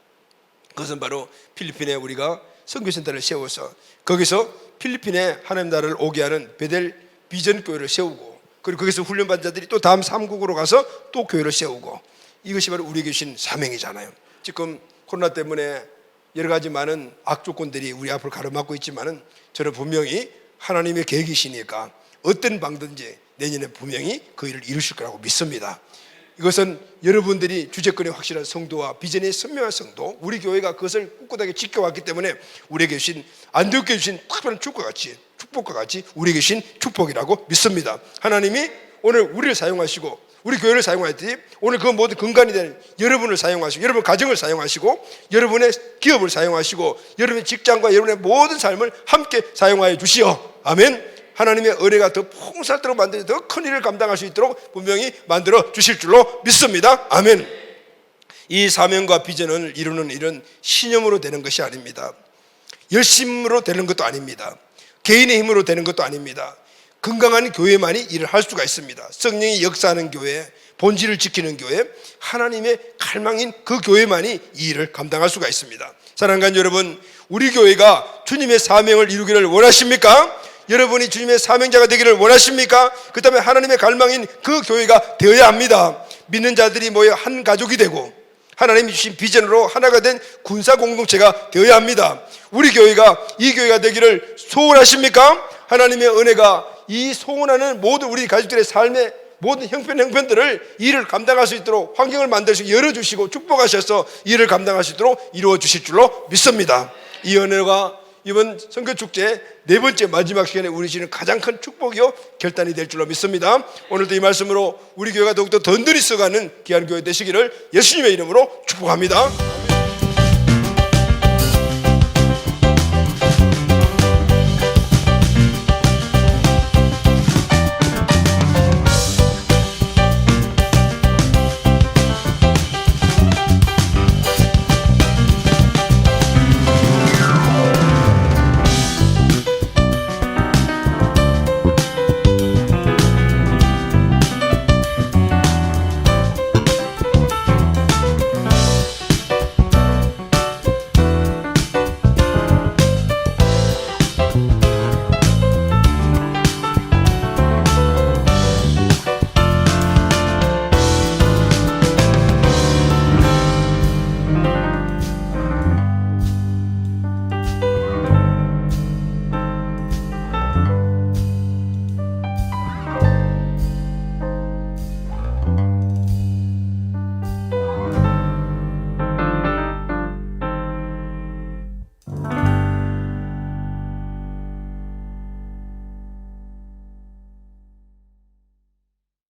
그것은 바로 필리핀에 우리가 선교센터를 세워서 거기서 필리핀에 하나님 나라를 오게 하는 베델 비전 교회를 세우고, 그리고 거기서 훈련받은 자들이 또 다음 3국으로 가서 또 교회를 세우고, 이것이 바로 우리에게 주신 사명이잖아요. 지금 코로나 때문에 여러 가지 많은 악조건들이 우리 앞을 가로막고 있지만은 저는 분명히 하나님의 계획이시니까 어떤 방든지 내년에 분명히 그 일을 이루실 거라고 믿습니다. 이것은 여러분들이 주재권의 확실한 성도와 비전의 선명한 성도, 우리 교회가 그것을 꿋꿋하게 지켜왔기 때문에 우리에게 주신, 안디옥교에 주신 특별한 축복과 같이 우리에게 주신 축복이라고 믿습니다. 하나님이 오늘 우리를 사용하시고 우리 교회를 사용하였듯이 오늘 그 모든 근간이 되는 여러분을 사용하시고, 여러분 가정을 사용하시고, 여러분의 기업을 사용하시고, 여러분의 직장과 여러분의 모든 삶을 함께 사용하여 주시오. 아멘. 하나님의 은혜가 더 풍성하도록 만들어 더 큰 일을 감당할 수 있도록 분명히 만들어 주실 줄로 믿습니다. 아멘. 이 사명과 비전을 이루는 일은 신념으로 되는 것이 아닙니다. 열심으로 되는 것도 아닙니다. 개인의 힘으로 되는 것도 아닙니다. 건강한 교회만이 일을 할 수가 있습니다. 성령이 역사하는 교회, 본질을 지키는 교회, 하나님의 갈망인 그 교회만이 이 일을 감당할 수가 있습니다. 사랑하는 여러분, 우리 교회가 주님의 사명을 이루기를 원하십니까? 여러분이 주님의 사명자가 되기를 원하십니까? 그 다음에 하나님의 갈망인 그 교회가 되어야 합니다. 믿는 자들이 모여 한 가족이 되고 하나님이 주신 비전으로 하나가 된 군사 공동체가 되어야 합니다. 우리 교회가 이 교회가 되기를 소원하십니까? 하나님의 은혜가 이 소원하는 모든 우리 가족들의 삶의 모든 형편들을 이 일을 감당할 수 있도록 환경을 만드시고 열어주시고 축복하셔서 이 일을 감당할 수 있도록 이루어 주실 줄로 믿습니다. 이 은혜가 이번 선교축제 네 번째 마지막 시간에 우리 주시는 가장 큰 축복이요 결단이 될 줄로 믿습니다. 오늘도 이 말씀으로 우리 교회가 더욱더 든든히 써가는 귀한 교회 되시기를 예수님의 이름으로 축복합니다.